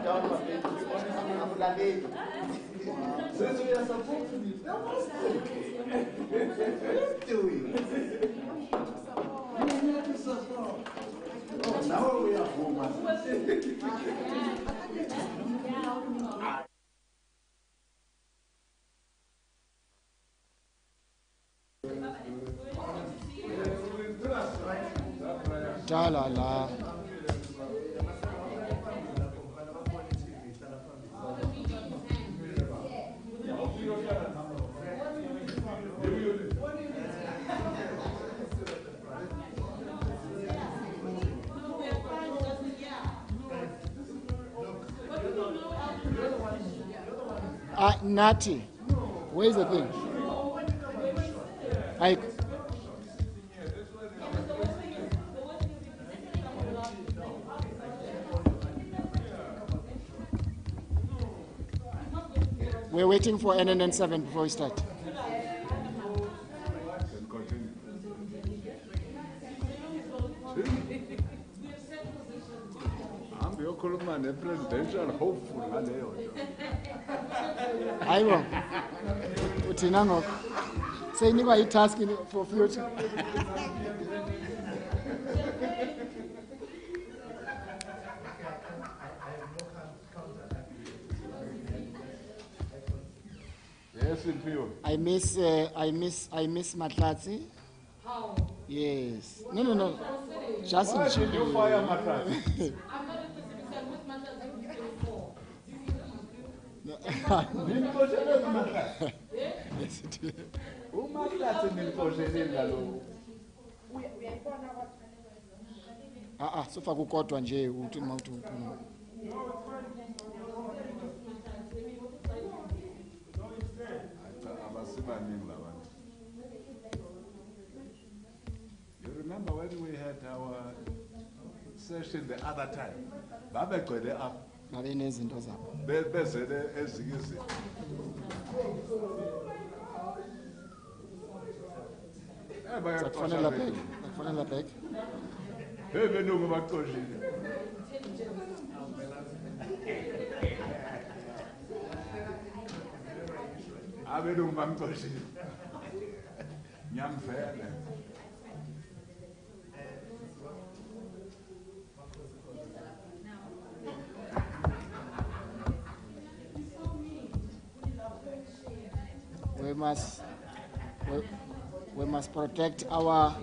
down, my baby. I'm late. Since we are supposed to be, what's doing? Oh, now we are home. Jalala. Natty, where's the thing? We're waiting for NNN7 before we start. Presidential hopeful ngaleyo nto. Hayibo. Uthina ngoku. Seyinikwa i-task for future. Yes, Impio. I miss Matlatsi. How? Yes. No. Just Why in should you fire Matlatsi? I'm not interested in with Matlatsi before. Nimxoshelele Matlatsi. Yes, it is. uMatlatsi nimxoshelele ngaloku. Sofa kukodwa nje uthi mawuthi ukhuluma. You remember when we had our session the other time? Babegcwele apha. Ngabe nezinto zabo. Bezele ezinye izinto. Akufanele back. Hey, benungu baxoshile. Abelungu bamxoshile. Nyamvele. We must protect our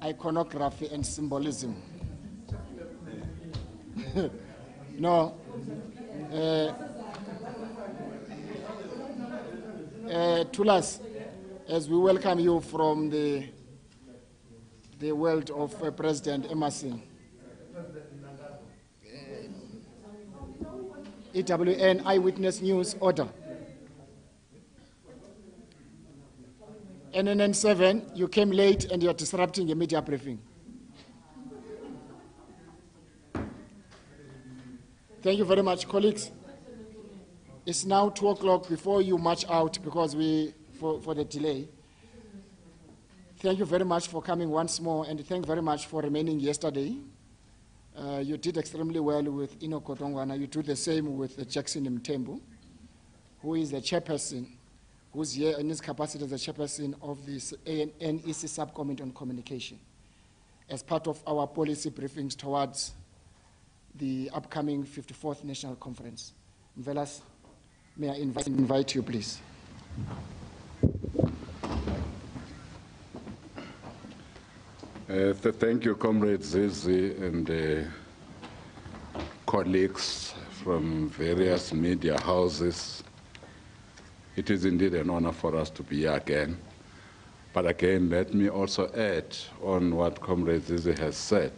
iconography and symbolism. No. Tulas, as we welcome you from the world of President Emerson. EWN Eyewitness News Order. NNN7, you came late and you're disrupting the media briefing. Thank you very much, colleagues. It's now 2 o'clock before you march out because for the delay. Thank you very much for coming once more, and thank you very much for remaining yesterday. You did extremely well with Ino Kotongwana. You do the same with Jackson Mtembu, who is the chairperson, who's here in his capacity as the chairperson of this NEC Subcommittee on Communication, as part of our policy briefings towards the upcoming 54th National Conference. Mvelas, may I invite you, please. Thank you, Comrade Zizi and colleagues from various media houses. It is indeed an honor for us to be here again. But again, let me also add on what Comrade Zizi has said.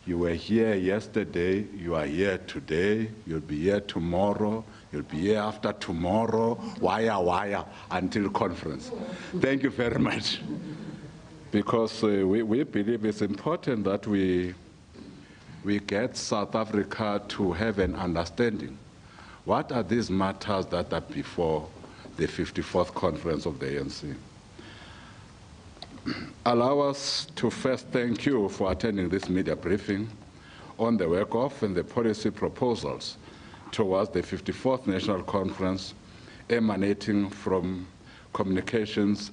You were here yesterday, you are here today, you'll be here tomorrow, you'll be here after tomorrow, wire, until conference. Thank you very much. Because we believe it's important that we get South Africa to have an understanding. What are these matters that are before the 54th conference of the ANC? Allow us to first thank you for attending this media briefing on the work of and the policy proposals towards the 54th National Conference emanating from communications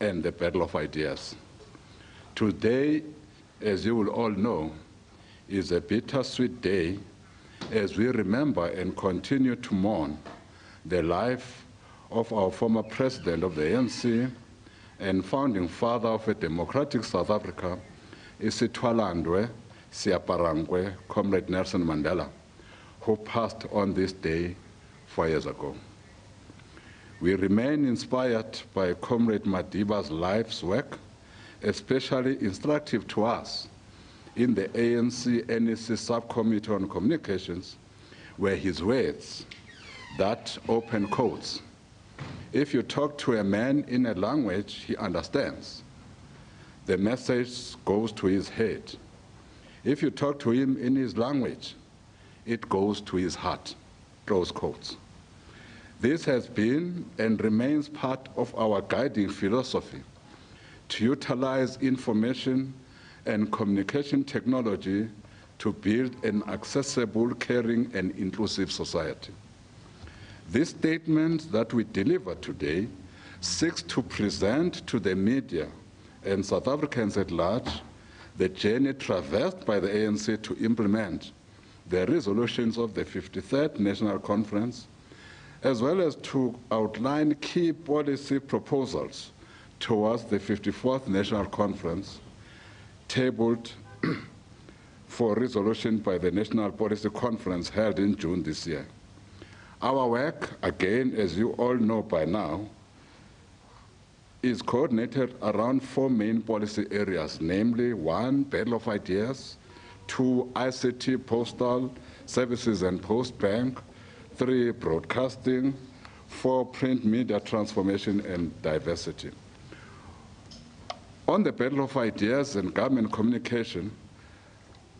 and the battle of ideas. Today, as you will all know, is a bittersweet day as we remember and continue to mourn the life of our former president of the ANC and founding father of a democratic South Africa, Isithwalandwe Siaparangwe, Comrade Nelson Mandela, who passed on this day 4 years ago. We remain inspired by Comrade Madiba's life's work, especially instructive to us in the ANC-NEC Subcommittee on Communications, were his words that, open quotes, "If you talk to a man in a language he understands, the message goes to his head. If you talk to him in his language, it goes to his heart," close quotes. This has been and remains part of our guiding philosophy to utilize information and communication technology to build an accessible, caring, and inclusive society. This statement that we deliver today seeks to present to the media and South Africans at large the journey traversed by the ANC to implement the resolutions of the 53rd National Conference, as well as to outline key policy proposals towards the 54th National Conference, tabled for resolution by the National Policy Conference held in June this year. Our work, again, as you all know by now, is coordinated around 4 main policy areas, namely 1, battle of ideas, 2, ICT, postal services and post bank, 3, broadcasting, 4, print media transformation and diversity. On the battle of ideas and government communication,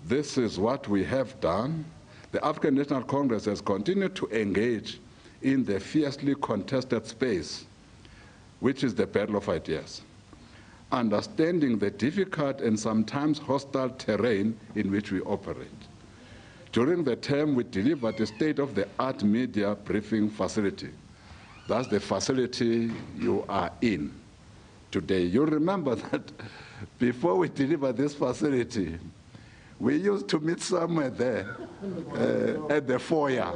this is what we have done. The African National Congress has continued to engage in the fiercely contested space, which is the battle of ideas, understanding the difficult and sometimes hostile terrain in which we operate. During the term, we delivered a state-of-the-art media briefing facility. That's the facility you are in today. You remember that before we delivered this facility, we used to meet somewhere there at the foyer,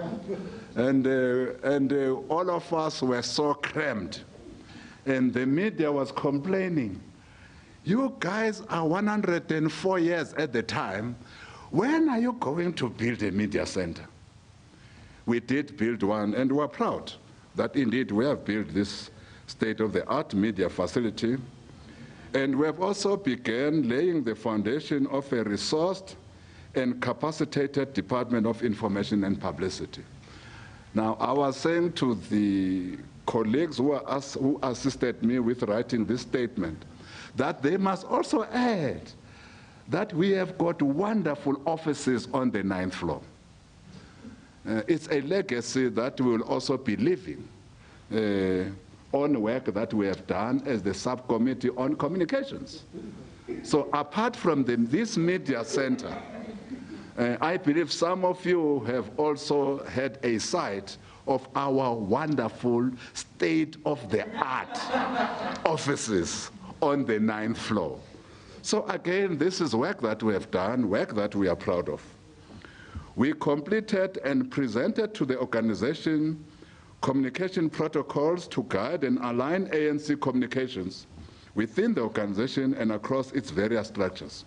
and all of us were so crammed. And the media was complaining, "You guys are 104 years at the time. When are you going to build a media center?" We did build one, and we're proud that indeed we have built this state-of-the-art media facility. And we have also begun laying the foundation of a resourced and capacitated Department of Information and Publicity. Now, I was saying to the colleagues who assisted me with writing this statement that they must also add that we have got wonderful offices on the 9th floor. It's a legacy that we will also be living on work that we have done as the subcommittee on communications. So apart from this media center, I believe some of you have also had a sight of our wonderful state-of-the-art offices on the 9th floor. So again, this is work that we have done, work that we are proud of. We completed and presented to the organization communication protocols to guide and align ANC communications within the organization and across its various structures.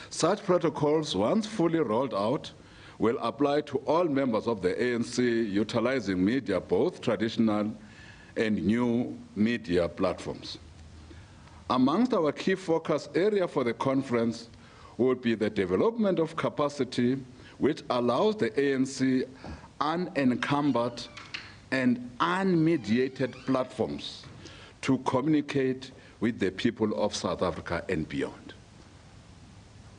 Such protocols, once fully rolled out, will apply to all members of the ANC utilizing media, both traditional and new media platforms. Amongst our key focus area for the conference will be the development of capacity which allows the ANC unencumbered and unmediated platforms to communicate with the people of South Africa and beyond.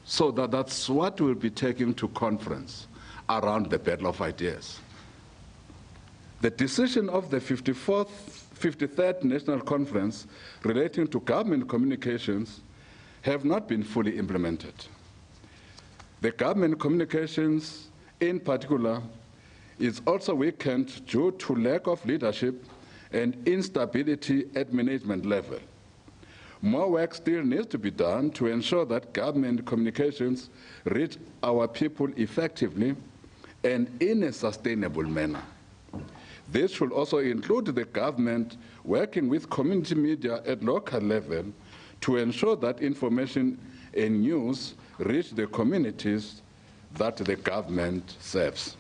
So that's what we'll be taking to conference around the battle of ideas. The decision of the 53rd National Conference relating to government communications have not been fully implemented. The government communications, in particular, is also weakened due to lack of leadership and instability at management level. More work still needs to be done to ensure that government communications reach our people effectively and in a sustainable manner. This should also include the government working with community media at local level to ensure that information and news reach the communities that the government serves.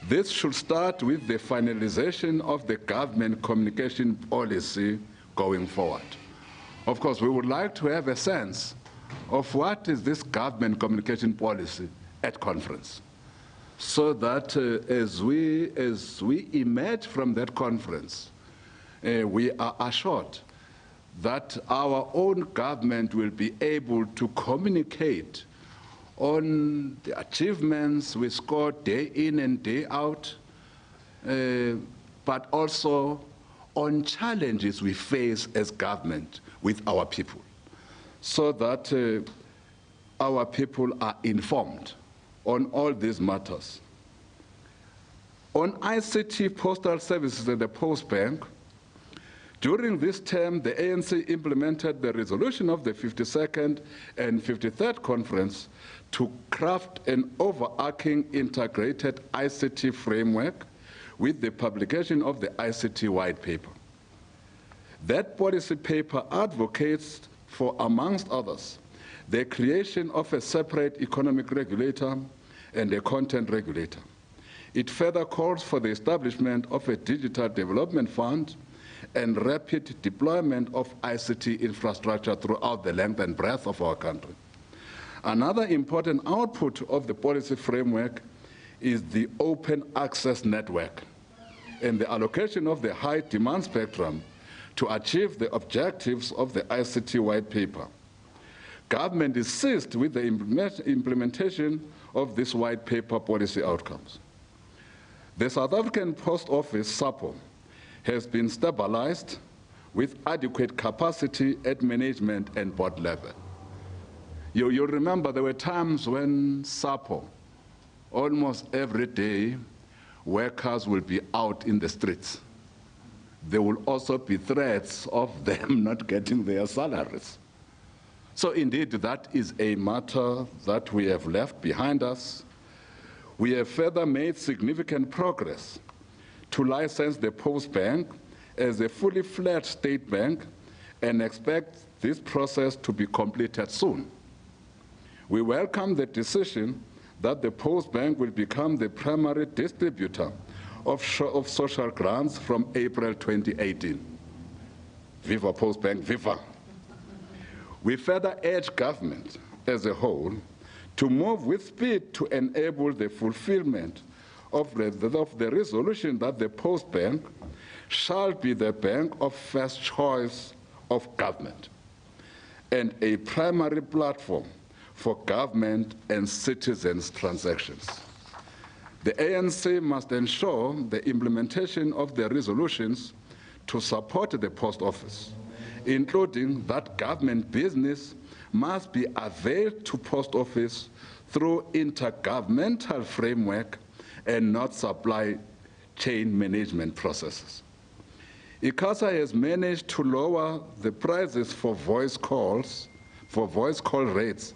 This should start with the finalization of the government communication policy going forward. Of course, we would like to have a sense of what is this government communication policy at conference, so that as we emerge from that conference, we are assured that our own government will be able to communicate on the achievements we score day in and day out, but also on challenges we face as government with our people, so that our people are informed on all these matters. On ICT postal services at the Post Bank, during this term, the ANC implemented the resolution of the 52nd and 53rd Conference to craft an overarching integrated ICT framework with the publication of the ICT White Paper. That policy paper advocates for, amongst others, the creation of a separate economic regulator and a content regulator. It further calls for the establishment of a digital development fund and rapid deployment of ICT infrastructure throughout the length and breadth of our country. Another important output of the policy framework is the open access network and the allocation of the high demand spectrum to achieve the objectives of the ICT White Paper. Government is seized with the implementation of this White Paper policy outcomes. The South African Post Office, SAPO, has been stabilized with adequate capacity at management and board level. You'll remember there were times when SAPO, almost every day, workers will be out in the streets. There will also be threats of them not getting their salaries. So indeed, that is a matter that we have left behind us. We have further made significant progress to license the Post Bank as a fully fledged state bank and expect this process to be completed soon. We welcome the decision that the Post Bank will become the primary distributor of social grants from April 2018. Viva Post Bank, viva! We further urge government as a whole to move with speed to enable the fulfillment of the resolution that the Post Bank shall be the bank of first choice of government and a primary platform for government and citizens' transactions. The ANC must ensure the implementation of the resolutions to support the Post Office, including that government business must be availed to Post Office through intergovernmental framework and not supply chain management processes. ICASA has managed to lower the prices for voice call rates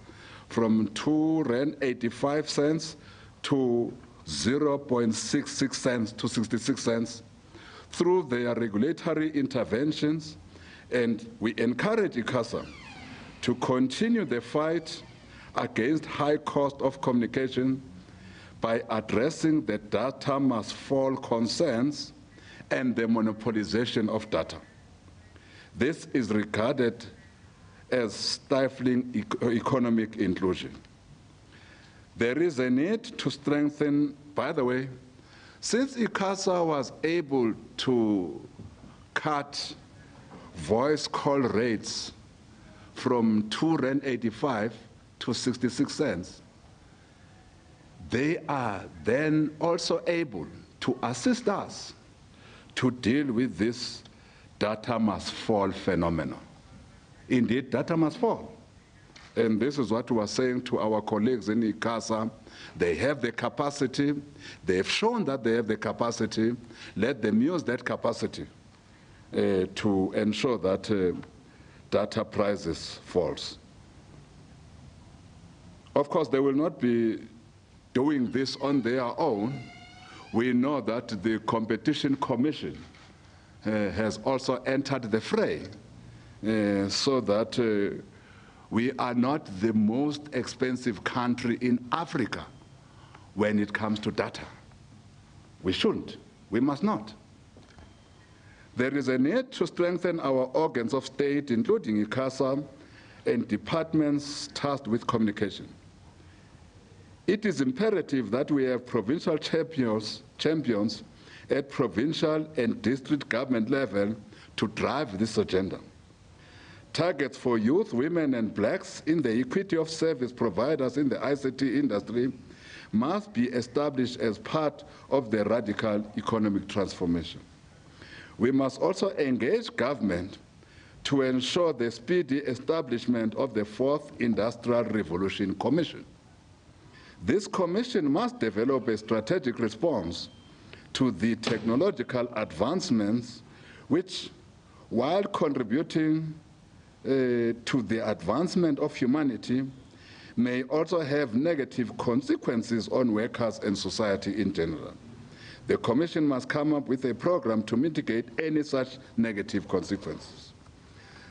from R2.85 to 0.66 cents to 66 cents through their regulatory interventions, and we encourage ICASA to continue the fight against high cost of communication by addressing the data must fall concerns and the monopolization of data. This is regarded as stifling economic inclusion. There is a need to strengthen, by the way, since ICASA was able to cut voice call rates from R2.85 to 66 cents, they are then also able to assist us to deal with this data must fall phenomenon. Indeed, data must fall. and this is what we are saying to our colleagues in ICASA, they have the capacity, they've shown that they have the capacity, let them use that capacity to ensure that data prices falls. Of course, they will not be doing this on their own. We know that the Competition Commission has also entered the fray so that we are not the most expensive country in Africa when it comes to data. We shouldn't, we must not. There is a need to strengthen our organs of state, including ICASA and departments tasked with communication. It is imperative that we have provincial champions at provincial and district government level to drive this agenda. Targets for youth, women, and blacks in the equity of service providers in the ICT industry must be established as part of the radical economic transformation. We must also engage government to ensure the speedy establishment of the Fourth Industrial Revolution Commission. This commission must develop a strategic response to the technological advancements which, while contributing to the advancement of humanity, may also have negative consequences on workers and society in general. The Commission must come up with a program to mitigate any such negative consequences.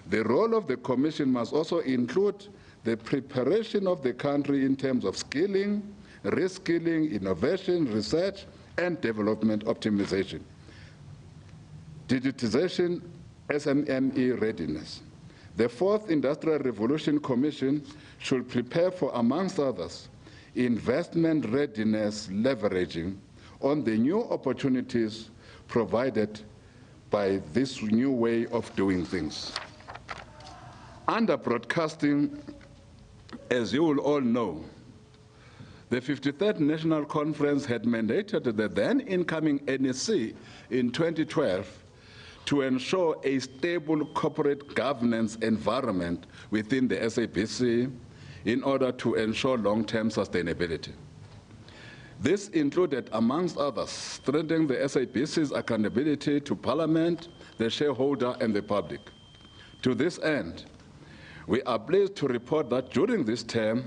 The role of the Commission must also include the preparation of the country in terms of skilling, reskilling, innovation, research, and development optimization, digitization, SMME readiness. The Fourth Industrial Revolution Commission should prepare for, amongst others, investment readiness leveraging on the new opportunities provided by this new way of doing things. Under broadcasting, as you will all know, the 53rd National Conference had mandated the then incoming NEC in 2012 to ensure a stable corporate governance environment within the SABC in order to ensure long-term sustainability. This included, amongst others, strengthening the SABC's accountability to Parliament, the shareholder, and the public. To this end, we are pleased to report that during this term,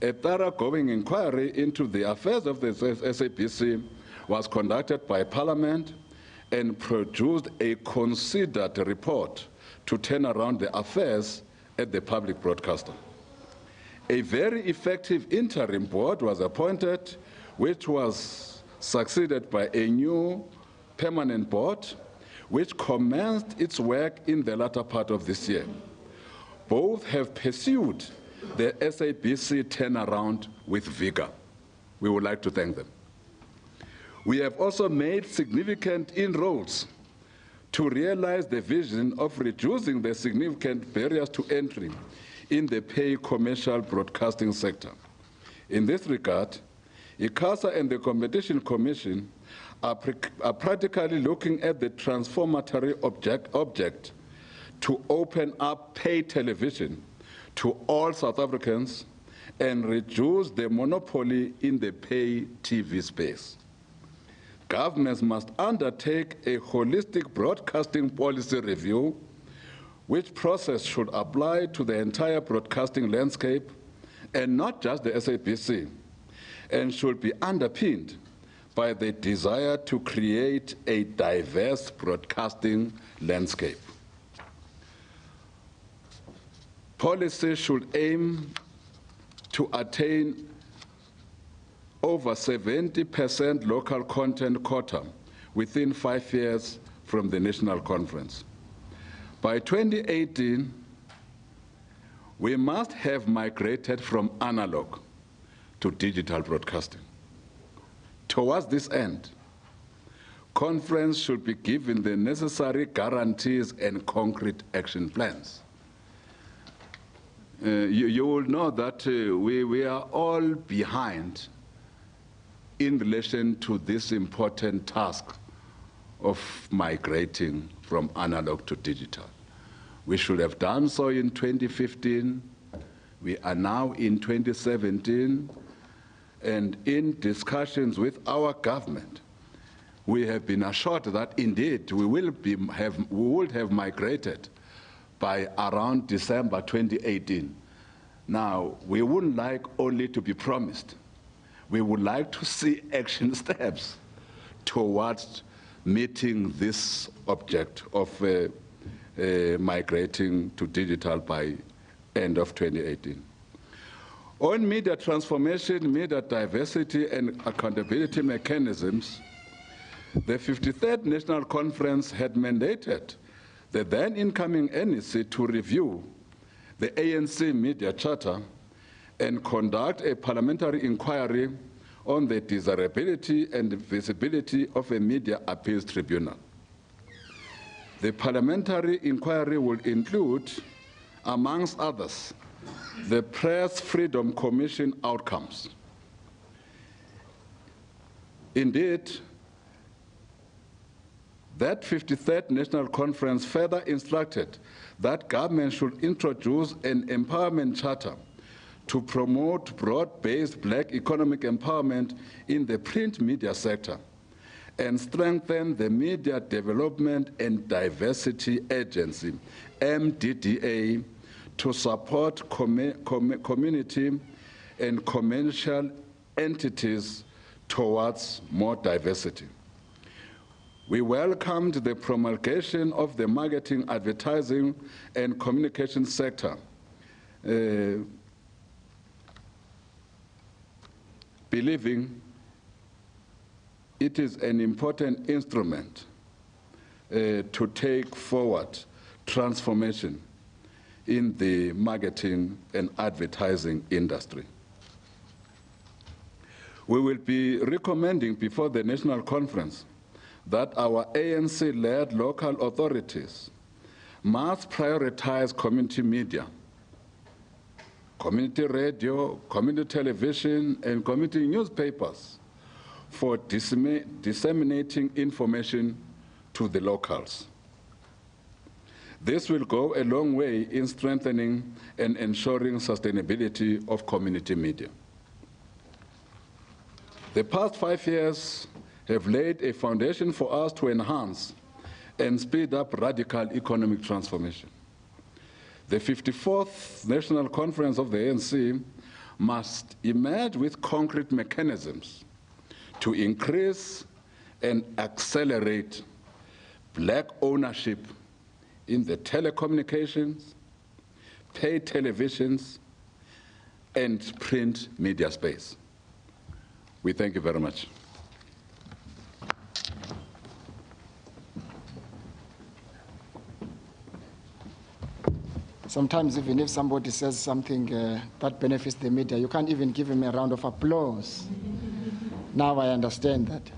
a thoroughgoing inquiry into the affairs of the SABC was conducted by Parliament and produced a considered report to turn around the affairs at the public broadcaster. A very effective interim board was appointed, which was succeeded by a new permanent board, which commenced its work in the latter part of this year. Both have pursued the SABC turnaround with vigor. We would like to thank them. We have also made significant inroads to realize the vision of reducing the significant barriers to entry in the pay commercial broadcasting sector. In this regard, ICASA and the Competition Commission are practically looking at the transformatory object to open up pay television to all South Africans and reduce the monopoly in the pay TV space. Governments must undertake a holistic broadcasting policy review, which process should apply to the entire broadcasting landscape and not just the SABC, and should be underpinned by the desire to create a diverse broadcasting landscape. Policy should aim to attain over 70% local content quota within 5 years from the National Conference. By 2018, we must have migrated from analog to digital broadcasting. Towards this end, conference should be given the necessary guarantees and concrete action plans. You will know that we are all behind in relation to this important task of migrating from analog to digital. We should have done so in 2015, We are now in 2017, and in discussions with our government, we have been assured that indeed we would have migrated by around December 2018. Now, we wouldn't like only to be promised. We would like to see action steps towards meeting this object of migrating to digital by end of 2018. On media transformation, media diversity and accountability mechanisms, the 53rd National Conference had mandated the then incoming NEC to review the ANC Media Charter and conduct a parliamentary inquiry on the desirability and visibility of a media appeals tribunal. The parliamentary inquiry will include, amongst others, the Press Freedom Commission outcomes. Indeed, that 53rd National Conference further instructed that government should introduce an empowerment charter to promote broad-based black economic empowerment in the print media sector and strengthen the Media Development and Diversity Agency, MDDA, to support community and commercial entities towards more diversity. We welcomed the promulgation of the marketing, advertising, and communication sector, believing it is an important instrument to take forward transformation in the marketing and advertising industry. We will be recommending before the National Conference that our ANC-led local authorities must prioritize community media, community radio, community television, and community newspapers for disseminating information to the locals. This will go a long way in strengthening and ensuring sustainability of community media. The past 5 years have laid a foundation for us to enhance and speed up radical economic transformation. The 54th National Conference of the ANC must emerge with concrete mechanisms to increase and accelerate black ownership in the telecommunications, paid televisions, and print media space. We thank you very much. Sometimes even if somebody says something that benefits the media, you can't even give him a round of applause. Now I understand that.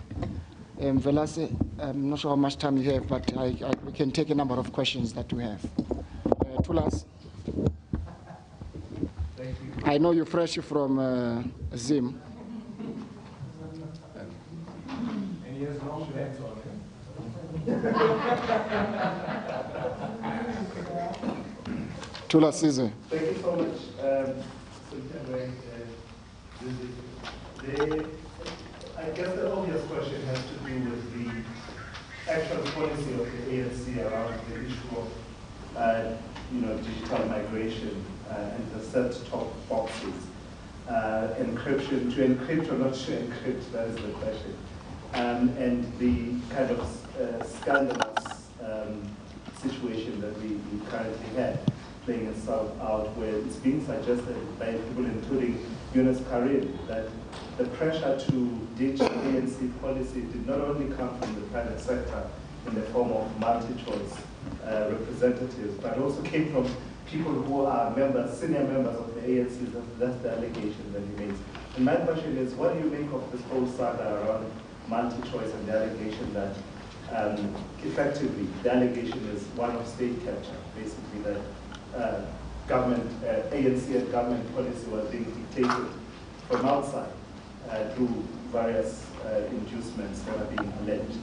Velase, I'm not sure how much time you have, but we can take a number of questions that we have. Tulas, I know you're fresh from Zim. And he has long legs on him. Tulas Sizwe. Thank you so much. I guess the obvious question has to do with the actual policy of the ANC around the issue of digital migration and the set-top boxes. Encryption, to encrypt or not to encrypt, that is the question. And the kind of scandalous situation that we currently have playing itself out, where it's being suggested by people, including Yunus Karim, that the pressure to ditch ANC policy did not only come from the private sector in the form of multi-choice representatives, but also came from people who are members, senior members of the ANC. That's the allegation that he makes. And my question is, what do you make of this whole saga around multi-choice and the allegation that effectively the allegation is one of state capture, basically that government, ANC and government policy was being dictated from outside through various inducements that are being alleged,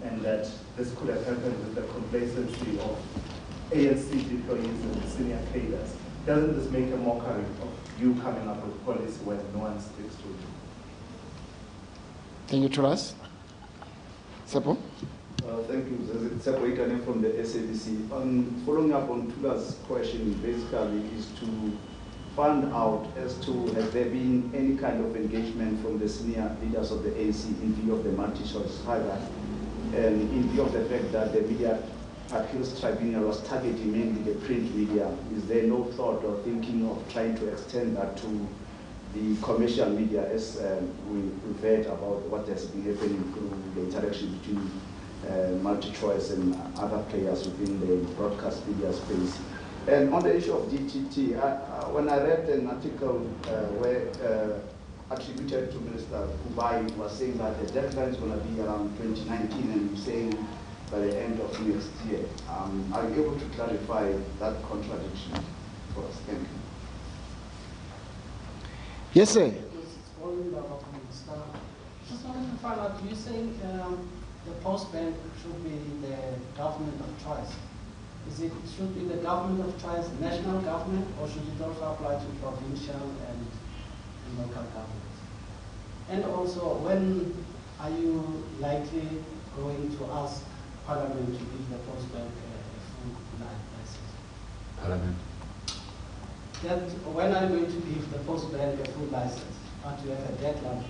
and that this could have happened with the complacency of ANC employees and senior cadres. doesn't this make a mockery of you coming up with policy when no one sticks to it? Thank you, Tulas. Sepo? Thank you, Sepo Ikane from the SABC. Following up on Tula's question, basically, is to find out as to has there been any kind of engagement from the senior leaders of the ANC in view of the multi-choice saga, and in view of the fact that the Media Appeals Tribunal was targeting mainly the print media. Is there no thought or thinking of trying to extend that to the commercial media, as we've heard about what has been happening through the interaction between multi-choice and other players within the broadcast media space? And on the issue of DTT, when I read an article attributed to Minister Kubai, was saying that the deadline is going to be around 2019, and he's saying by the end of next year. Are you able to clarify that contradiction for us? Thank you. Yes, sir. Just wanted to find out, you saying the post bank should be the government of choice? Should be the government of choice, national government, or should it also apply to provincial and local governments? And also, when are you likely going to ask Parliament to give the post bank a full license? Parliament. When are you going to give the post bank a full license? Do you have a deadline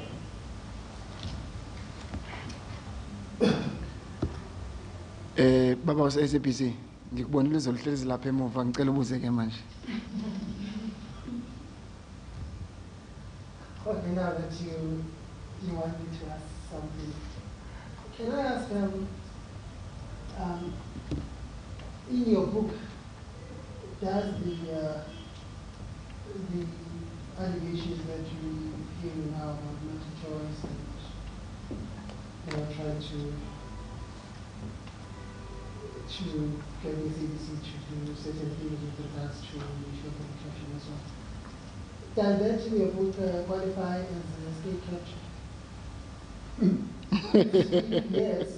for it? Baba was SABC. Ngikubonile izoluhlezi lapha emuva ngicela ubuze ke manje. Okay, now that you want me to ask something, can I ask in your book, does the allegations that you hear now about multi-choice and trying to get the CBC to do certain things with regards to issue of capture and so on, does that in your book qualify as a state capture? Yes.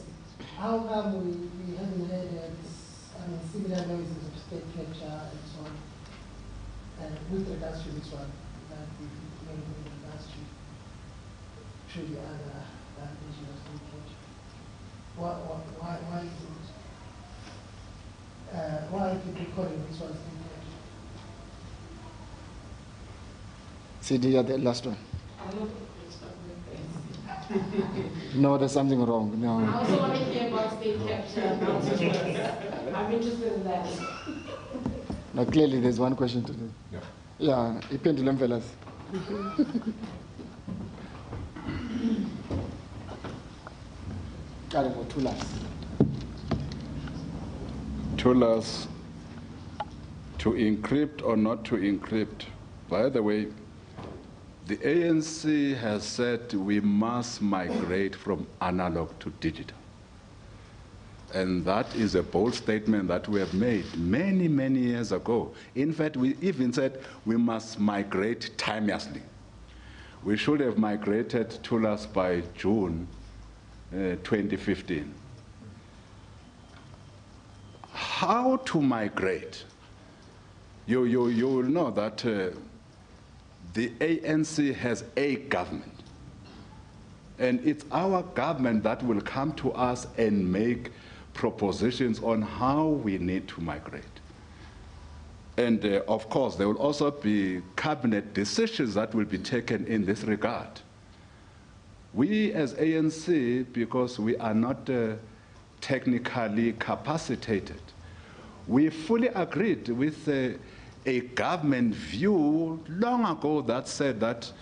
How come we haven't heard similar noises of state capture and so on, and with regards to this one, that with regards to the other issue of state capture? Why is it? Why are people calling this one state capture? CD, the last one. No, there's something wrong. No. I also want to hear about state capture. I'm interested in that. Now, clearly, there's one question today. Yeah, iphendule mvelas. Tulas, to encrypt or not to encrypt. By the way, the ANC has said we must migrate from analog to digital. And that is a bold statement that we have made many, many years ago. In fact, we even said we must migrate timelessly. We should have migrated Tulas by June 2015. How to migrate? You will know that the ANC has a government. And it's our government that will come to us and make propositions on how we need to migrate. And of course, there will also be cabinet decisions that will be taken in this regard. We as ANC, because we are not technically capacitated, we fully agreed with a government view long ago that said that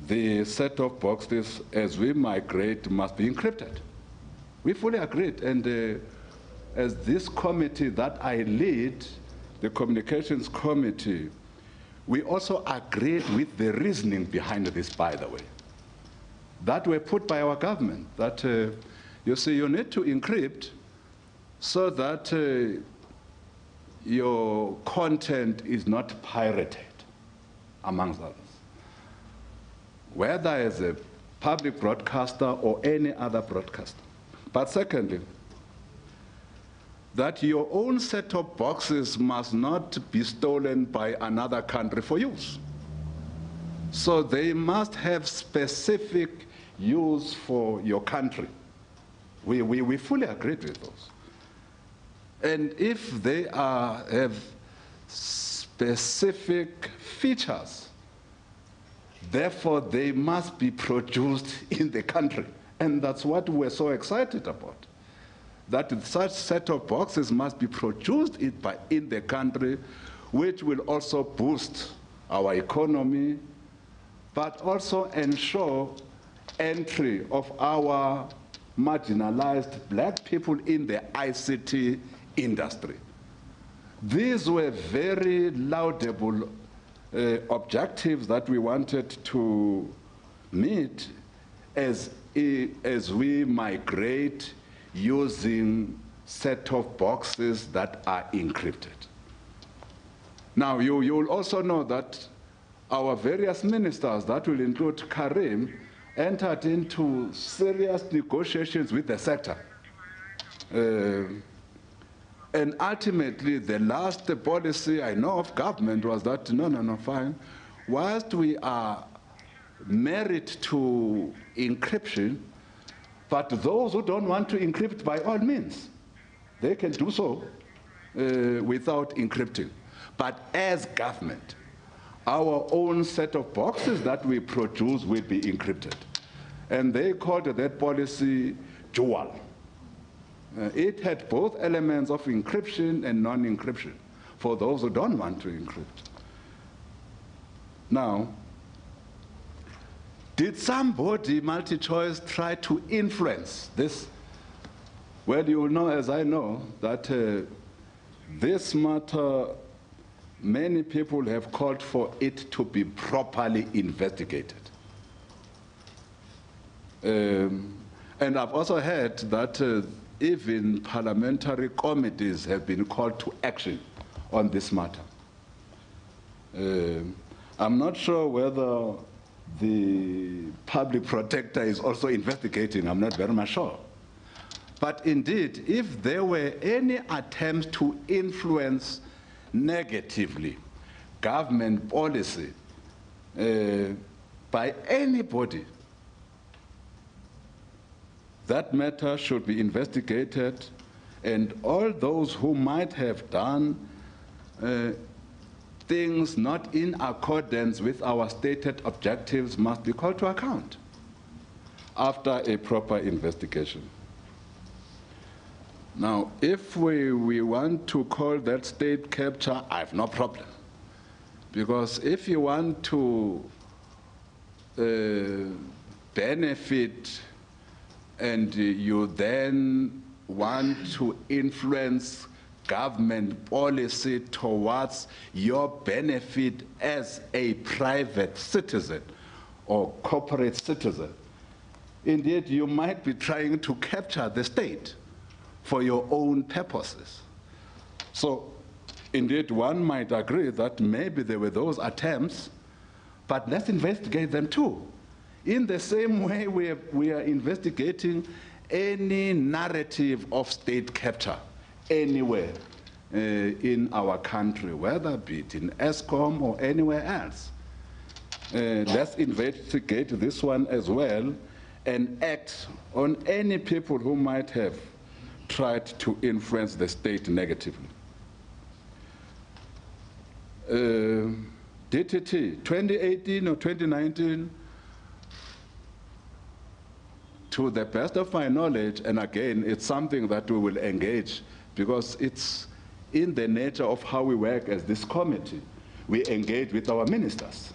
the set-top boxes, as we migrate, must be encrypted. We fully agreed, and as this committee that I lead, the Communications Committee, we also agreed with the reasoning behind this, by the way, that were put by our government, that you see, you need to encrypt so that your content is not pirated, amongst others. Whether as a public broadcaster or any other broadcaster. But secondly, that your own set-top boxes must not be stolen by another country for use. So they must have specific use for your country. We fully agree with those. And if they have specific features, therefore they must be produced in the country. And that's what we're so excited about, that such set-top boxes must be produced in the country, which will also boost our economy, but also ensure entry of our marginalized black people in the ICT industry. These were very laudable objectives that we wanted to meet as we migrate using set-top boxes that are encrypted. Now, you will also know that our various ministers, that will include Karim, entered into serious negotiations with the sector. And ultimately, the last policy I know of government was that, no, fine. Whilst we are married to encryption, but those who don't want to encrypt, by all means, they can do so without encrypting. But as government, our own set of boxes that we produce will be encrypted. And they called that policy dual. It had both elements of encryption and non-encryption for those who don't want to encrypt. Now, did somebody, MultiChoice, try to influence this? Well, you will know, as I know, that this matter, many people have called for it to be properly investigated. And I've also heard that even parliamentary committees have been called to action on this matter. I'm not sure whether the public protector is also investigating. I'm not very much sure. But indeed, if there were any attempts to influence negatively government policy by anybody, that matter should be investigated, and all those who might have done things not in accordance with our stated objectives must be called to account after a proper investigation. Now, if we want to call that state capture, I have no problem. Because if you want to benefit and you then want to influence government policy towards your benefit as a private citizen or corporate citizen, indeed you might be trying to capture the state for your own purposes. So indeed one might agree that maybe there were those attempts, but let's investigate them too. In the same way we are investigating any narrative of state capture anywhere in our country, whether be it in ESCOM or anywhere else. Let's investigate this one as well and act on any people who might have tried to influence the state negatively. DTT, 2018 or 2019, to the best of my knowledge, and again, it's something that we will engage because it's in the nature of how we work as this committee. We engage with our ministers.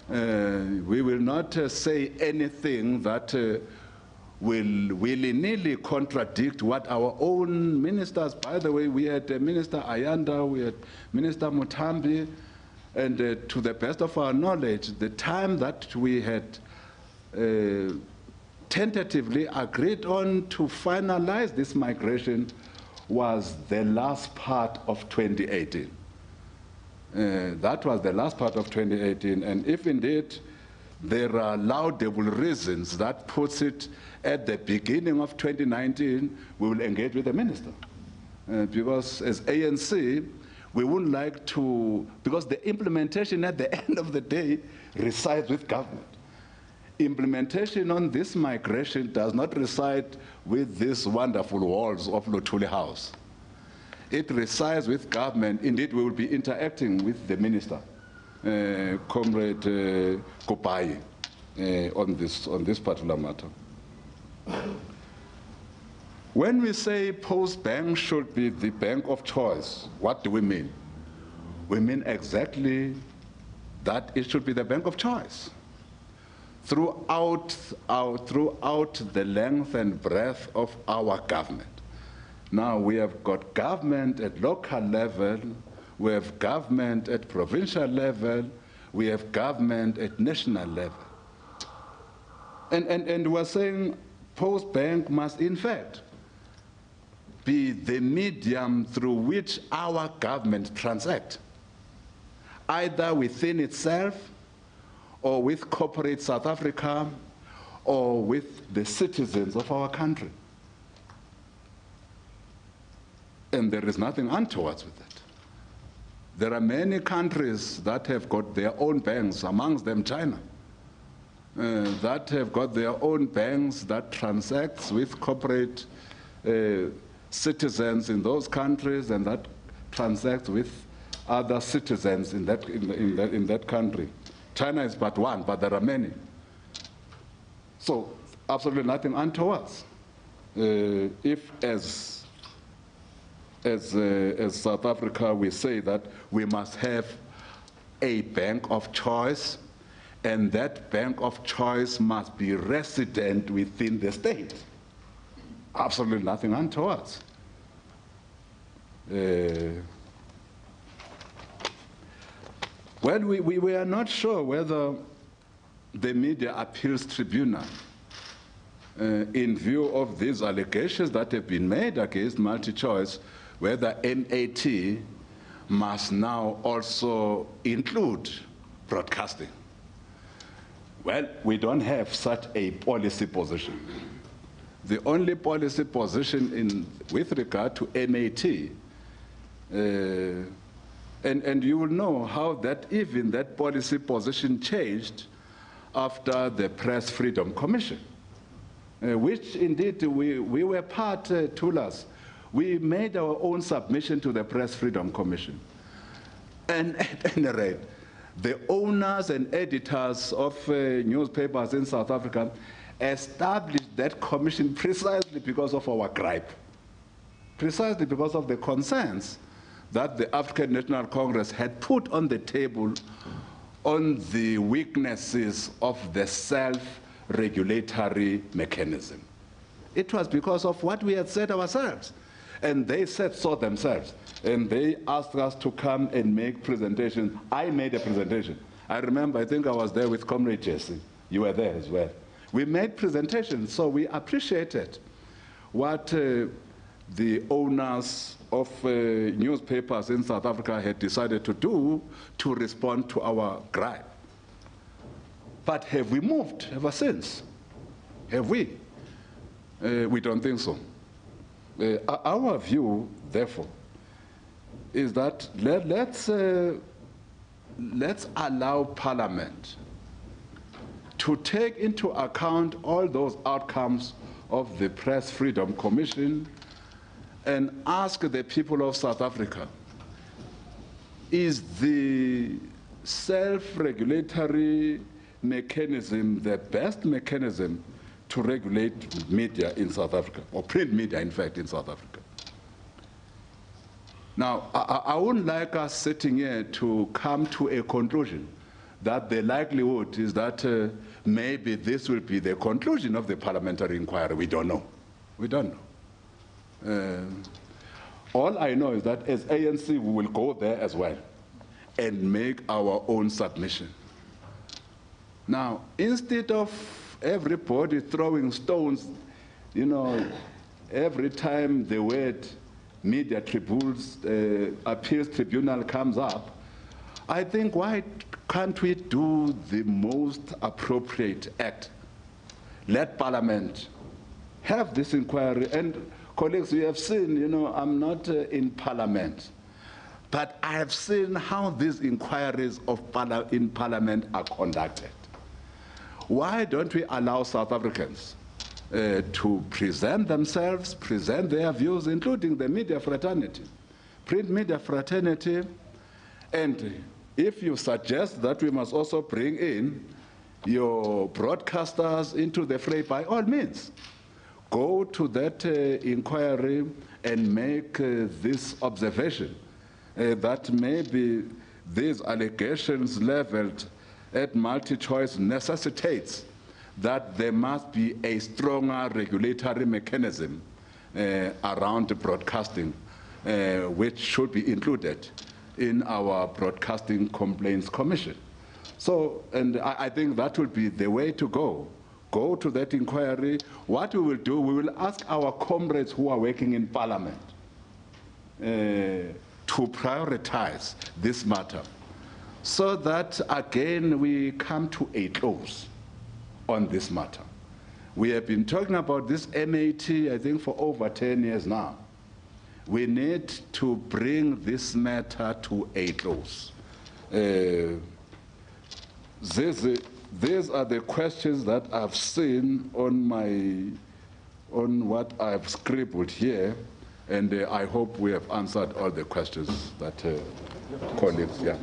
We will not say anything that will willy-nilly contradict what our own ministers, by the way, we had Minister Ayanda, we had Minister Mutambi, and to the best of our knowledge, the time that we had tentatively agreed on to finalize this migration was the last part of 2018. That was the last part of 2018, and if indeed there are laudable reasons that puts it at the beginning of 2019, we will engage with the minister because as ANC, we wouldn't like to, because the implementation at the end of the day resides with government. Implementation on this migration does not reside with these wonderful walls of Luthuli House. It resides with government. Indeed, we will be interacting with the minister, Comrade Kopai, on this particular matter. When we say Postbank should be the bank of choice, what do we mean? We mean exactly that it should be the bank of choice. Throughout the length and breadth of our government. Now we have got government at local level, we have government at provincial level, we have government at national level. And we're saying Postbank must in fact be the medium through which our government transacts, either within itself or with corporate South Africa, or with the citizens of our country. And there is nothing untoward with it. There are many countries that have got their own banks, amongst them China, that have got their own banks that transacts with corporate citizens in those countries, and that transacts with other citizens in that country. China is but one, but there are many. So absolutely nothing untoward. If as South Africa we say that we must have a bank of choice, and that bank of choice must be resident within the state. Absolutely nothing untoward. Well, we are not sure whether the Media Appeals Tribunal, in view of these allegations that have been made against MultiChoice, whether MAT must now also include broadcasting. Well, we don't have such a policy position. The only policy position with regard to MAT, and you will know how that even that policy position changed after the Press Freedom Commission, which indeed we were part, Tulas. We made our own submission to the Press Freedom Commission. And at any rate, the owners and editors of newspapers in South Africa established that commission precisely because of our gripe, precisely because of the concerns that the African National Congress had put on the table on the weaknesses of the self-regulatory mechanism. It was because of what we had said ourselves. And they said so themselves. And they asked us to come and make presentations. I made a presentation. I remember, I think I was there with Comrade Jesse. You were there as well. We made presentations, so we appreciated what the owners of newspapers in South Africa had decided to do to respond to our gripe. But have we moved ever since? Have we? We don't think so. Our view, therefore, is that let's allow Parliament to take into account all those outcomes of the Press Freedom Commission and ask the people of South Africa, is the self-regulatory mechanism the best mechanism to regulate media in South Africa, or print media, in fact, in South Africa? Now, I wouldn't like us sitting here to come to a conclusion that the likelihood is that maybe this will be the conclusion of the parliamentary inquiry. We don't know. We don't know. All I know is that as ANC, we will go there as well and make our own submission. Now, instead of everybody throwing stones, you know, every time the word Media Appeals Tribunal comes up, I think, why can't we do the most appropriate act? Let Parliament have this inquiry and Colleagues, we have seen, you know, I'm not in Parliament, but I have seen how these inquiries in Parliament are conducted. Why don't we allow South Africans to present themselves, present their views, including the media fraternity, print media fraternity, and if you suggest that we must also bring in your broadcasters into the fray, by all means, go to that inquiry and make this observation that maybe these allegations leveled at multi-choice necessitates that there must be a stronger regulatory mechanism around broadcasting, which should be included in our Broadcasting Complaints Commission. So, and I think that would be the way to go. Go to that inquiry. What we will do, we will ask our comrades who are working in Parliament to prioritize this matter so that, again, we come to a close on this matter. We have been talking about this MAT, I think, for over 10 years now. We need to bring this matter to a close. These are the questions that I've seen on what I've scribbled here, and I hope we have answered all the questions that colleagues, yeah.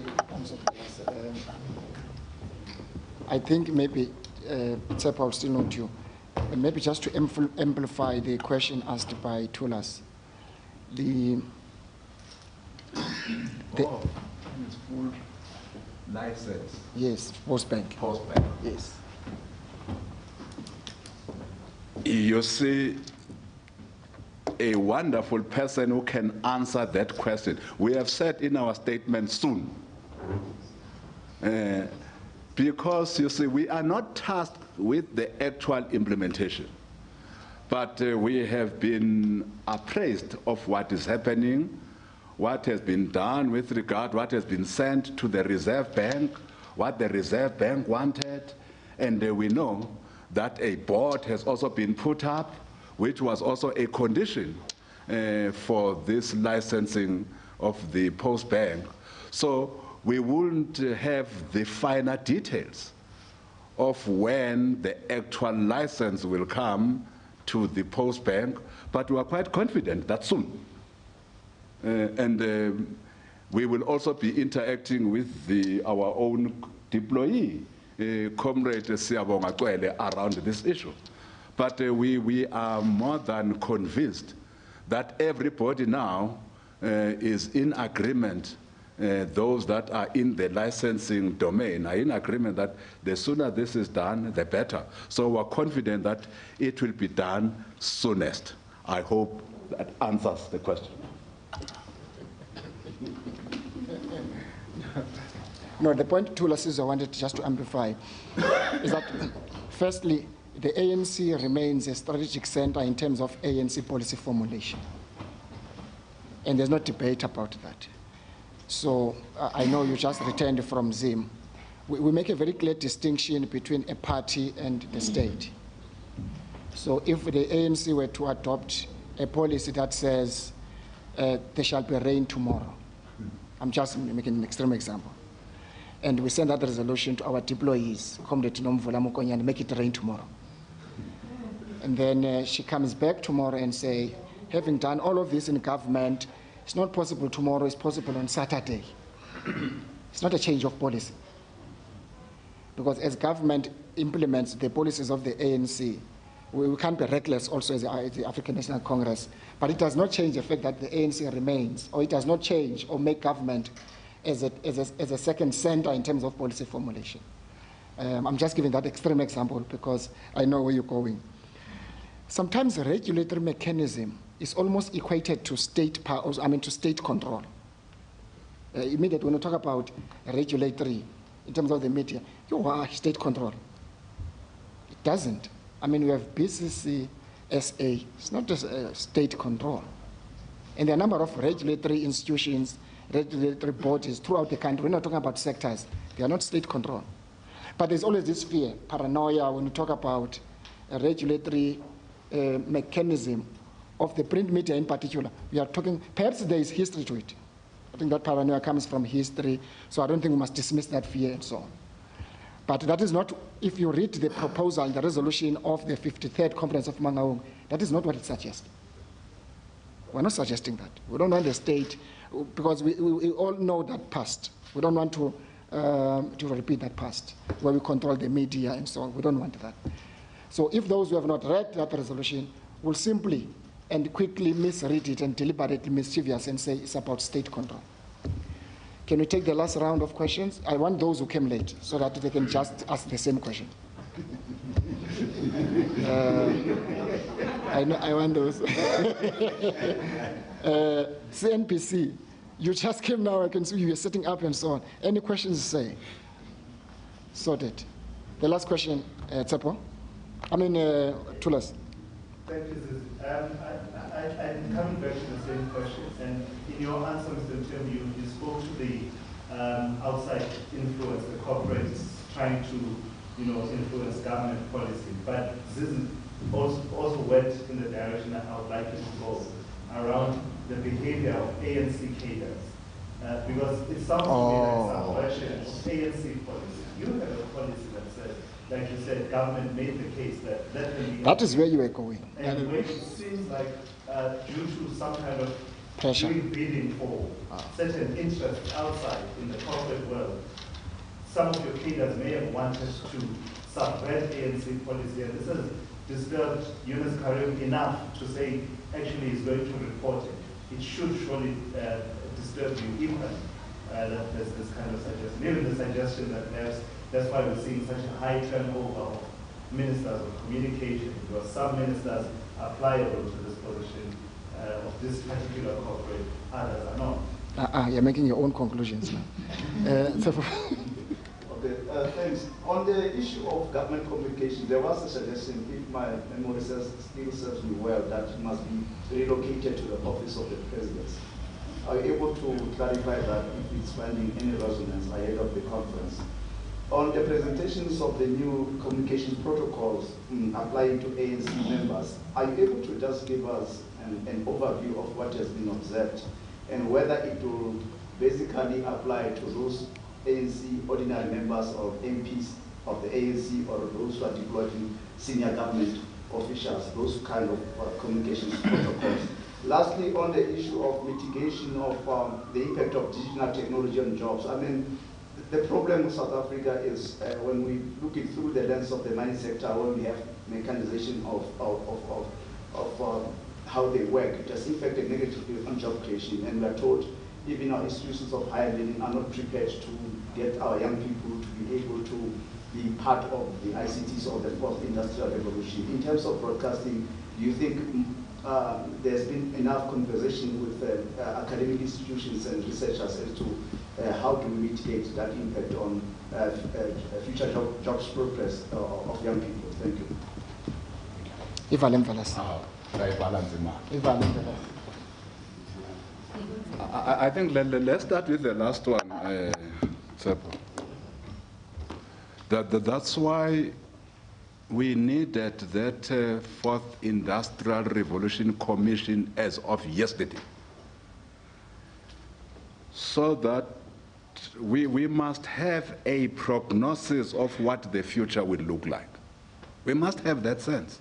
I think maybe, Tsepo, I'll still note you, and maybe just to amplify the question asked by Thulas. It's full license. Yes, Postbank. Postbank. Yes. You see, a wonderful person who can answer that question. We have said in our statement soon. Because, you see, we are not tasked with the actual implementation, but we have been appraised of what is happening, what has been done with regard, what has been sent to the Reserve Bank, what the Reserve Bank wanted, and we know that a board has also been put up, which was also a condition for this licensing of the Postbank. So we wouldn't have the finer details of when the actual license will come to the Postbank, but we are quite confident that soon. We will also be interacting with our own deployee, Comrade Siyabonga Cwele, around this issue. But we are more than convinced that everybody now is in agreement. Those that are in the licensing domain are in agreement that the sooner this is done, the better. So we're confident that it will be done soonest. I hope that answers the question. No, the point Thulas I wanted just to amplify is that, firstly, the ANC remains a strategic center in terms of ANC policy formulation. And there's no debate about that. So I know you just returned from Zim. We make a very clear distinction between a party and the state. So if the ANC were to adopt a policy that says there shall be rain tomorrow, I'm just making an extreme example, and we send that resolution to our deployees, and make it rain tomorrow. And then she comes back tomorrow and say, having done all of this in government, it's not possible tomorrow, it's possible on Saturday. It's not a change of policy. Because as government implements the policies of the ANC, we can't be reckless also as the African National Congress, but it does not change the fact that the ANC remains, or it does not change or make government as a second center in terms of policy formulation. I'm just giving that extreme example because I know where you're going. Sometimes the regulatory mechanism is almost equated to state power, to state control. Immediately when we talk about regulatory, in terms of the media, you are state control. It doesn't. We have BCC SA, it's not just state control. And there are a number of regulatory institutions, regulatory bodies throughout the country. We're not talking about sectors. They are not state control. But there's always this fear, paranoia, when we talk about a regulatory mechanism of the print media in particular. We are talking, perhaps there is history to it. I think that paranoia comes from history, so I don't think we must dismiss that fear and so on. But that is not, if you read the proposal, the resolution of the 53rd Conference of Mangaung, that is not what it suggests. We're not suggesting that. We don't want the state, because we all know that past. We don't want to repeat that past, where we control the media and so on. We don't want that. So if those who have not read that resolution will simply and quickly misread it and deliberately mischievous and say it's about state control. Can we take the last round of questions? I want those who came late so that they can just ask the same question. I want those. CNPC, you just came now, I can see you were sitting up and so on. Any questions, say? Sorted. The last question, Tsepo. Thulas. Thank you, Zizi. I'm coming back to the same question, and in your answer, Mr. Tim, you spoke to the outside influence, the corporates trying to, influence government policy. But Zizi also went in the direction that I would like you to go around the behavior of ANC cadres, because it sounds to me like some version of ANC policy. You have a policy that says, like you said, government made the case that let them be. That is where you were going. And when it seems like due to some kind of pressure, bidding for certain interests outside in the corporate world, some of your cadres may have wanted to subvert ANC policy, and this has disturbed Yunus Karim enough to say actually he's going to report it. It should surely disturb you even that there's this kind of suggestion. Even the suggestion that perhaps that's why we're seeing such a high turnover of ministers of communication, because some ministers are pliable to this position of this particular corporate, others are not. You're making your own conclusions now. Okay, thanks. On the issue of government communication, there was a suggestion, if my memory still serves me well, that it must be relocated to the office of the president. Are you able to clarify that if it's finding any resonance ahead of the conference? On the presentations of the new communication protocols applying to ANC members, are you able to just give us an overview of what has been observed and whether it will basically apply to those ANC ordinary members or MPs of the ANC or those who are deployed in senior government officials, those kind of communications protocols? Lastly, on the issue of mitigation of the impact of digital technology on jobs, I mean, the problem with South Africa is when we look it through the lens of the mining sector, when we have mechanization of how they work, it has impacted negatively on job creation. And we are told even our institutions of higher learning are not prepared to get our young people to be able to be part of the ICTs or the fourth industrial revolution. In terms of broadcasting, do you think there's been enough conversation with academic institutions and researchers as to how do we mitigate that impact on future jobs progress of young people? Thank you. I think let's start with the last one, Tsepo. That's why we needed that Fourth Industrial Revolution Commission as of yesterday, so that we must have a prognosis of what the future will look like. We must have that sense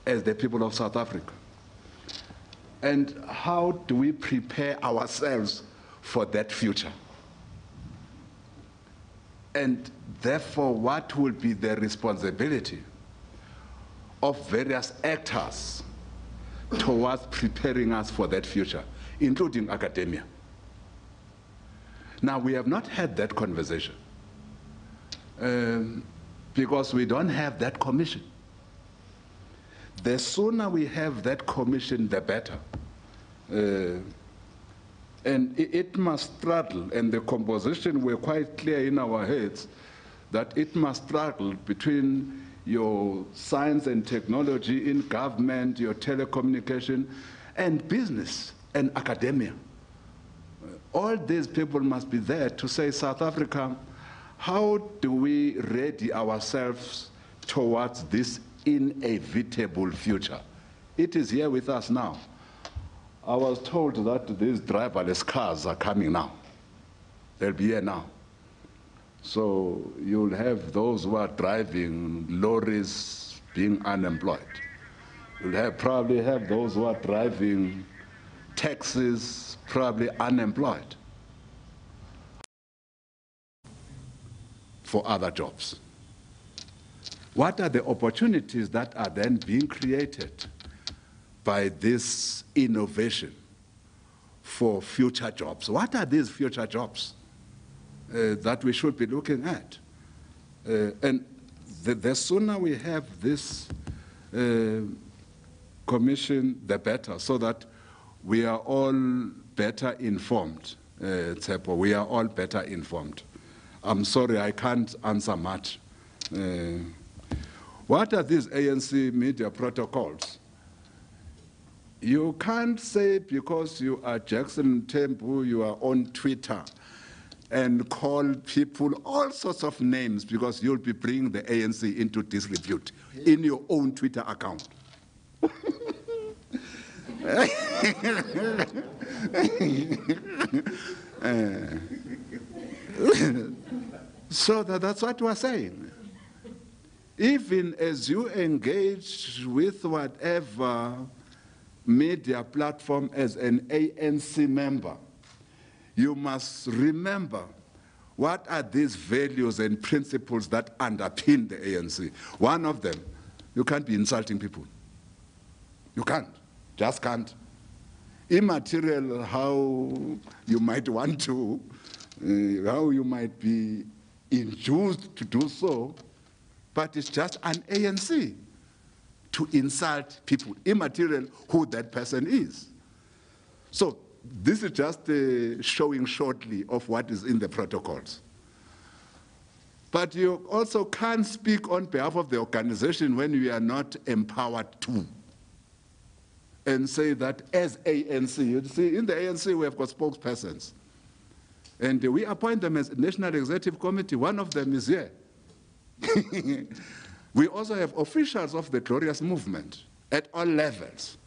as the people of South Africa. And how do we prepare ourselves for that future? And therefore, what will be the responsibility of various actors towards preparing us for that future, including academia? Now, we have not had that conversation because we don't have that commission. The sooner we have that commission, the better. And it must straddle, and the composition, we're quite clear in our heads that it must straddle between your science and technology in government, your telecommunication, and business and academia. All these people must be there to say, South Africa, how do we ready ourselves towards this inevitable future It is here with us now. I was told that these driverless cars are coming now. They'll be here now. So you'll have those who are driving lorries being unemployed. You'll probably have those who are driving taxis probably unemployed for other jobs. What are the opportunities that are then being created by this innovation for future jobs? What are these future jobs that we should be looking at? And the sooner we have this commission, the better, so that we are all better informed. Tsepo, we are all better informed. I'm sorry, I can't answer much. What are these ANC media protocols? You can't say because you are Jackson Tembu, you are on Twitter, and call people all sorts of names because you'll be bringing the ANC into disrepute in your own Twitter account. So that's what we're saying. Even as you engage with whatever media platform as an ANC member, you must remember what are these values and principles that underpin the ANC. One of them, you can't be insulting people. You can't, just can't. Immaterial how you might want to, how you might be induced to do so, but it's just an ANC to insult people, immaterial who that person is. So this is just showing shortly of what is in the protocols. But you also can't speak on behalf of the organization when you are not empowered to, and say that as ANC, you see, in the ANC we have got spokespersons, and we appoint them as National Executive Committee. One of them is here. We also have officials of the Glorious Movement at all levels,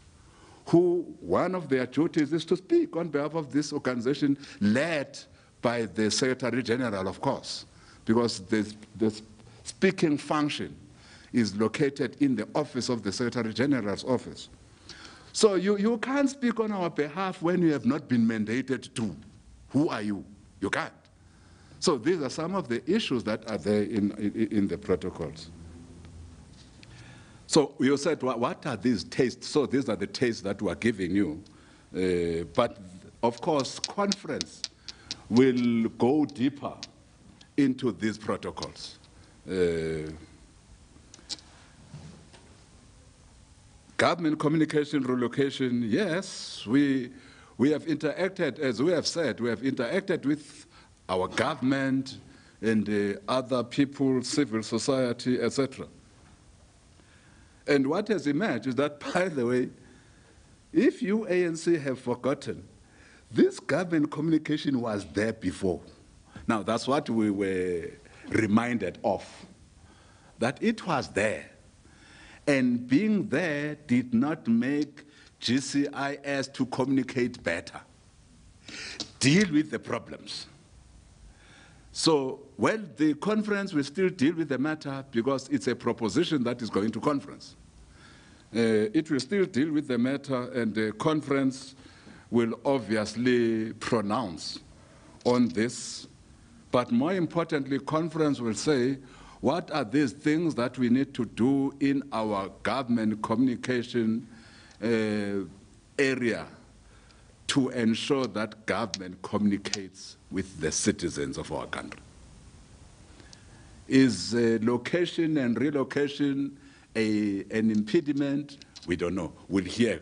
who one of their duties is to speak on behalf of this organization, led by the Secretary General, of course, because the speaking function is located in the office of the Secretary General's office. So you can't speak on our behalf when you have not been mandated to. Who are you? You can't. So these are some of the issues that are there in the protocols. So you said, what are these tastes? So these are the tastes that we're giving you. But of course, conference will go deeper into these protocols. Government communication relocation, yes, we have interacted, as we have said, we have interacted with our government and other people, civil society, etc. And what has emerged is that, by the way, if you ANC have forgotten, this government communication was there before. Now, that's what we were reminded of, that it was there. And being there did not make GCIS to communicate better, deal with the problems. So, well, the conference will still deal with the matter because it's a proposition that is going to conference. It will still deal with the matter, and the conference will obviously pronounce on this. But more importantly, conference will say, what are these things that we need to do in our government communication area to ensure that government communicates with the citizens of our country? Is location and relocation an impediment? We don't know. We'll hear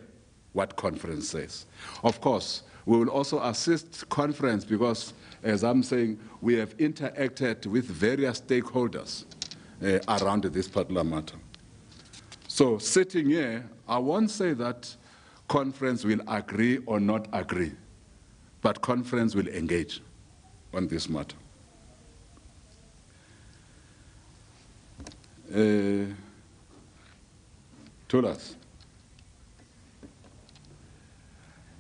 what conference says. Of course, we will also assist conference because, as I'm saying, we have interacted with various stakeholders around this particular matter. So sitting here, I won't say that conference will agree or not agree, but conference will engage on this matter. Tulas.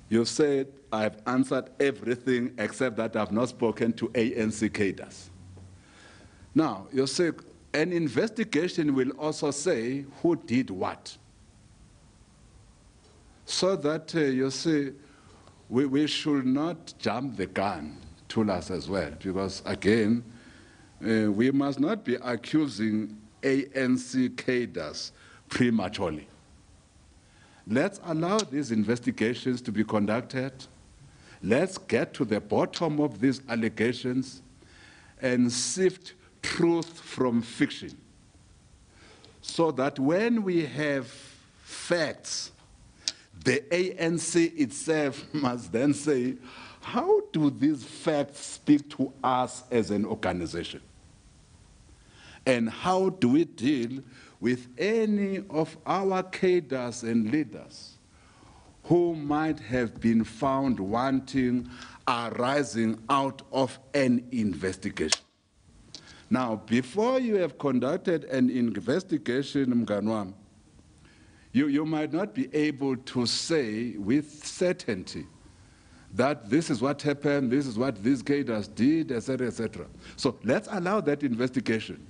You said I've answered everything except that I've not spoken to ANC cadres. Now, you say an investigation will also say who did what. So that, you see, we should not jump the gun, Thulas as well, because again, we must not be accusing ANC cadres prematurely. Let's allow these investigations to be conducted. Let's get to the bottom of these allegations and sift truth from fiction, so that when we have facts, the ANC itself must then say, how do these facts speak to us as an organization? And how do we deal with any of our cadres and leaders who might have been found wanting arising out of an investigation? Now, before you have conducted an investigation, Mganwam, you might not be able to say with certainty that this is what happened, this is what these cadres did, etc., etc. So let's allow that investigation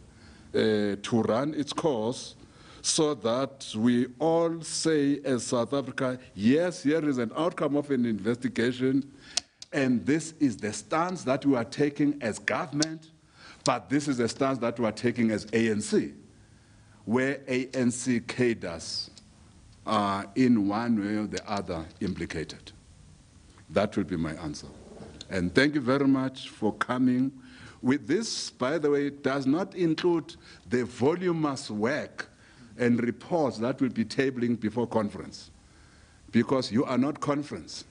to run its course, so that we all say as South Africa, yes, here is an outcome of an investigation, and this is the stance that we are taking as government, but this is the stance that we are taking as ANC, where ANC cadres are in one way or the other implicated. That will be my answer. And thank you very much for coming. With this, by the way, does not include the voluminous work and reports that we'll be tabling before conference, because you are not conference.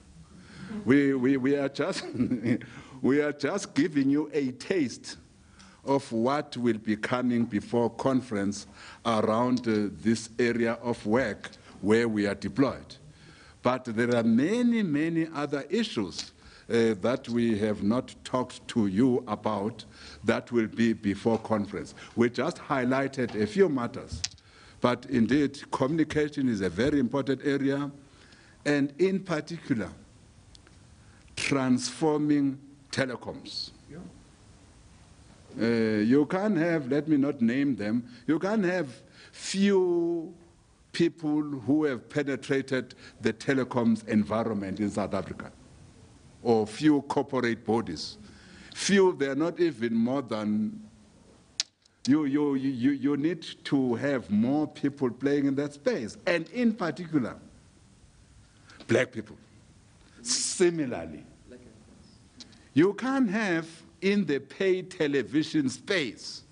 We are just we are just giving you a taste of what will be coming before conference around this area of work where we are deployed. But there are many, many other issues that we have not talked to you about that will be before conference. We just highlighted a few matters. But indeed, communication is a very important area, and in particular, transforming telecoms. You can't have, let me not name them, you can't have few people who have penetrated the telecoms environment in South Africa, or few corporate bodies. Few, they're not even more than, you need to have more people playing in that space, and in particular, black people. Similarly, you can't have in the paid television space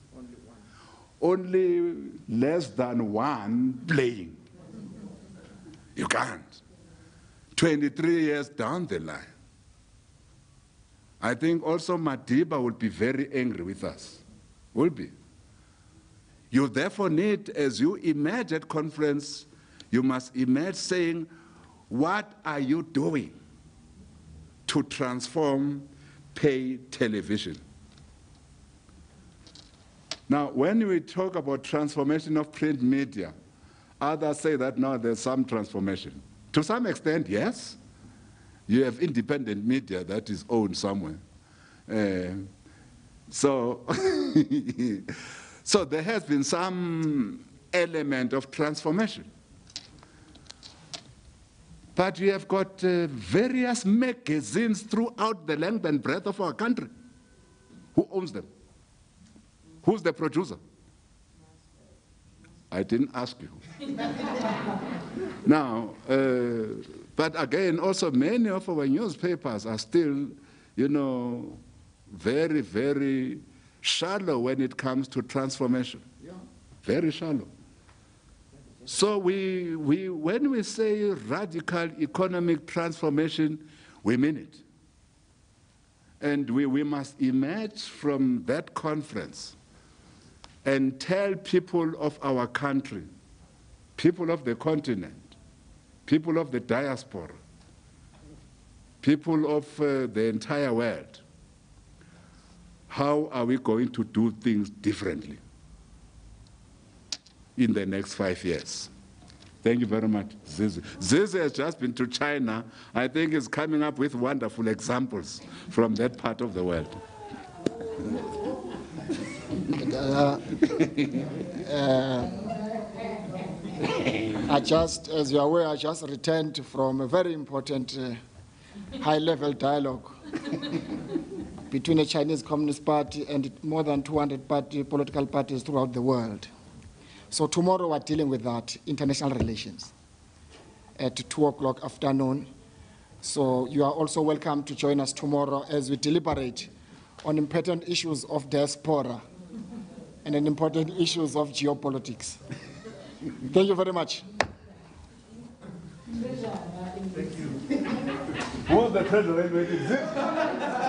only less than one playing. You can't. 23 years down the line, I think also Madiba will be very angry with us. Will be. You therefore need, as you emerge at conference, you must emerge saying, what are you doing to transform paid television? Now, when we talk about transformation of print media, others say that now there's some transformation. To some extent, yes. You have independent media that is owned somewhere. So there has been some element of transformation. But you have got various magazines throughout the length and breadth of our country. Who owns them? Who's the producer? I didn't ask you. Now, but again, also many of our newspapers are still, you know, very, very shallow when it comes to transformation. Yeah. Very shallow. So when we say radical economic transformation, we mean it. And we must emerge from that conference and tell people of our country, people of the continent, people of the diaspora, people of the entire world, how are we going to do things differently in the next 5 years? Thank you very much, Zizi. Zizi has just been to China. I think is coming up with wonderful examples from that part of the world. As you're aware, I just returned from a very important high-level dialogue between the Chinese Communist Party and more than 200 political parties throughout the world. So tomorrow we're dealing with that, international relations, at 2 o'clock afternoon. So you are also welcome to join us tomorrow as we deliberate on important issues of diaspora and on important issues of geopolitics. Thank you very much. Thank you. Who's the treasurer?